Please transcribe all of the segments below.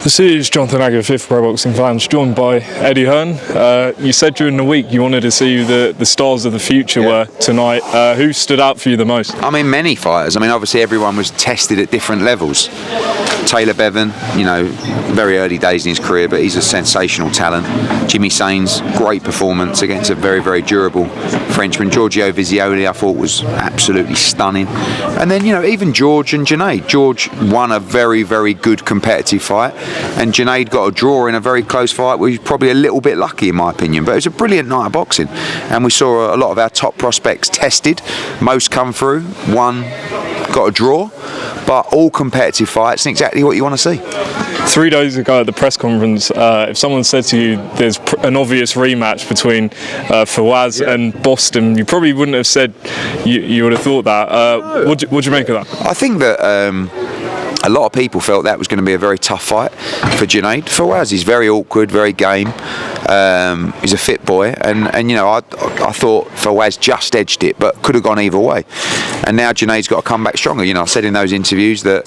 This is Jonathan Agger, Fifth Pro Boxing Fans, joined by Eddie Hearn. You said during the week you wanted to see who the stars of the future were tonight. Who stood out for you the most? I mean, many fighters. I mean, obviously everyone was tested at different levels. Taylor Bevan, very early days in his career, but he's a sensational talent. Jimmy Sains, great performance against a very, very durable Frenchman. Giorgio Vizioli, I thought, was absolutely stunning. And then, even George and Junaid. George won a very, very good competitive fight, and Junaid got a draw in a very close fight, which was probably a little bit lucky in my opinion. But it was a brilliant night of boxing, and we saw a lot of our top prospects tested. Most come through, one got a draw, but all competitive fights and exactly what you want to see. 3 days ago at the press conference, if someone said to you there's an obvious rematch between Fawaz and Boston, you probably wouldn't have said you would have thought that. What'd you make of that? I think that a lot of people felt that was going to be a very tough fight for Junaid. Fawaz is very awkward, very game. He's a fit boy, and I thought Fawaz just edged it, but could have gone either way. And now Junaid's got to come back stronger. I said in those interviews that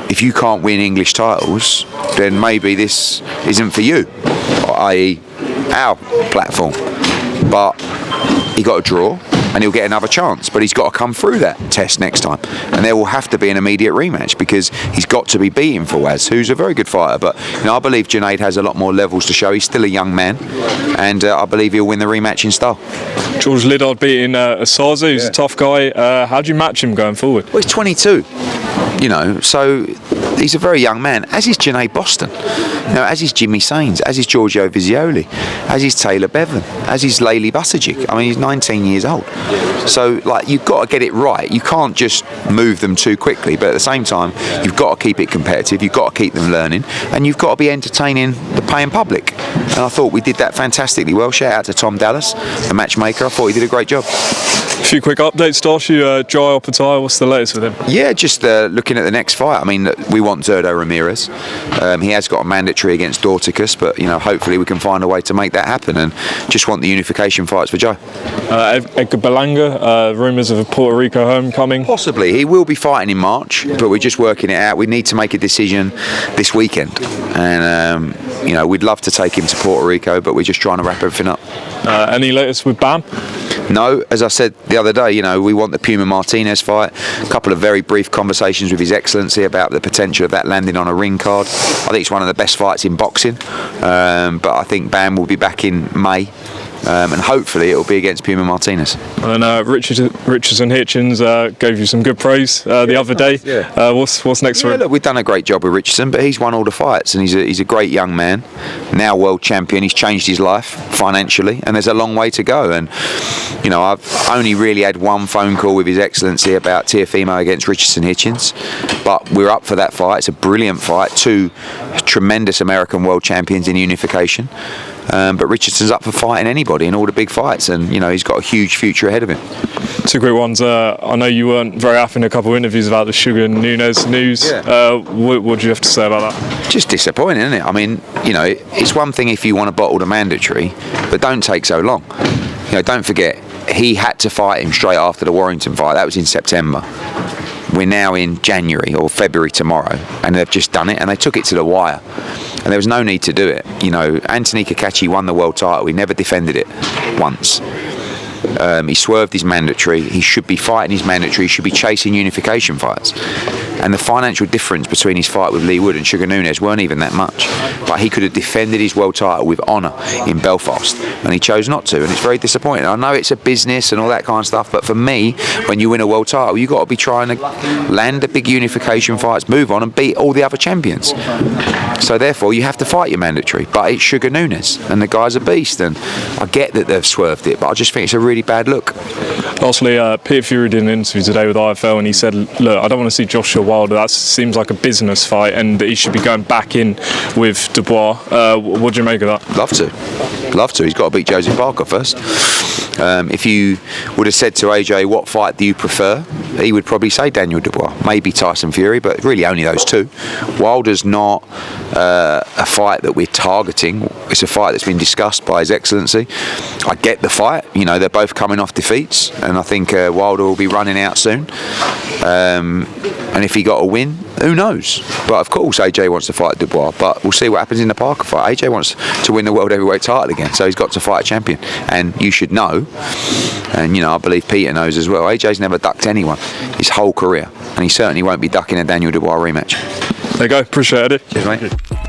if you can't win English titles, then maybe this isn't for you, i.e. our platform. But he got a draw, and he'll get another chance, but he's got to come through that test next time, and there will have to be an immediate rematch because he's got to be beating Fawaz, who's a very good fighter. But I believe Junaid has a lot more levels to show. He's still a young man, and I believe he'll win the rematch in style. George Liddard beating Osaze, who's a tough guy. How do you match him going forward? Well, he's 22, so he's a very young man, as is Junaid Boston, as is Jimmy Sains, as is Giorgio Vizioli, as is Taylor Bevan, as is Layli Busagic. I mean, he's 19 years old. So, you've got to get it right. You can't just move them too quickly, but at the same time, you've got to keep it competitive, you've got to keep them learning, and you've got to be entertaining the paying public. And I thought we did that fantastically well. Shout out to Tom Dallas, the matchmaker. I thought he did a great job. A few quick updates, Darcy. Jai Opetaia, what's the latest with him? Yeah, just looking at the next fight. I mean, we want Zurdo Ramirez. He has got a mandatory against Dorticus, but hopefully we can find a way to make that happen, and just want the unification fights for Jai. Edgar Berlanga, rumours of a Puerto Rico homecoming. Possibly. He will be fighting in March, but we're just working it out. We need to make a decision this weekend, and we'd love to take him to Puerto Rico, but we're just trying to wrap everything up. Any latest with Bam? No, as I said the other day, we want the Puma Martinez fight. A couple of very brief conversations with His Excellency about the potential of that landing on a ring card. I think it's one of the best fights in boxing, but I think Bam will be back in May. And hopefully it will be against Puma Martinez. And then Richardson Hitchins gave you some good praise the other day. What's next for him? Look, we've done a great job with Richardson, but he's won all the fights, and he's a great young man, now world champion. He's changed his life financially, and there's a long way to go. And I've only really had one phone call with His Excellency about Teofimo against Richardson Hitchins, but we're up for that fight. It's a brilliant fight, two tremendous American world champions in unification. But Richardson's up for fighting anybody in all the big fights, and he's got a huge future ahead of him. Two great ones. I know you weren't very happy in a couple of interviews about the Sugar Nunes news. What do you have to say about that? Just disappointing, isn't it? I mean, it's one thing if you want to bottle the mandatory, but don't take so long. Don't forget, he had to fight him straight after the Warrington fight. That was in September. We're now in January or February tomorrow, and they've just done it, and they took it to the wire. And there was no need to do it. Anthony Kakachi won the world title. He never defended it once. He swerved his mandatory. He should be fighting his mandatory. He should be chasing unification fights. And the financial difference between his fight with Lee Wood and Sugar Nunes weren't even that much. But he could have defended his world title with honour in Belfast, and he chose not to, and it's very disappointing. I know it's a business and all that kind of stuff, but for me, when you win a world title, you've got to be trying to land the big unification fights, move on and beat all the other champions. So therefore, you have to fight your mandatory, but it's Sugar Nunes, and the guy's a beast, and I get that they've swerved it, but I just think it's a really bad look. Lastly, Peter Fury did an interview today with IFL, and he said, look, I don't want to see Joshua Wilder. That seems like a business fight, and he should be going back in with Dubois. What do you make of that? Love to. He's got to beat Joseph Parker first. If you would have said to AJ, what fight do you prefer? He would probably say Daniel Dubois, maybe Tyson Fury, but really only those two. Wilder's not a fight that we're targeting. It's a fight that's been discussed by His Excellency. I get the fight. You know, they're both coming off defeats, and I think Wilder will be running out soon. And if he got a win, who knows? But of course, AJ wants to fight Dubois. But we'll see what happens in the Parker fight. AJ wants to win the world heavyweight title again, so he's got to fight a champion. And you should know, and I believe Peter knows as well. AJ's never ducked anyone his whole career, and he certainly won't be ducking a Daniel Dubois rematch. There you go. Appreciate it. Cheers, mate.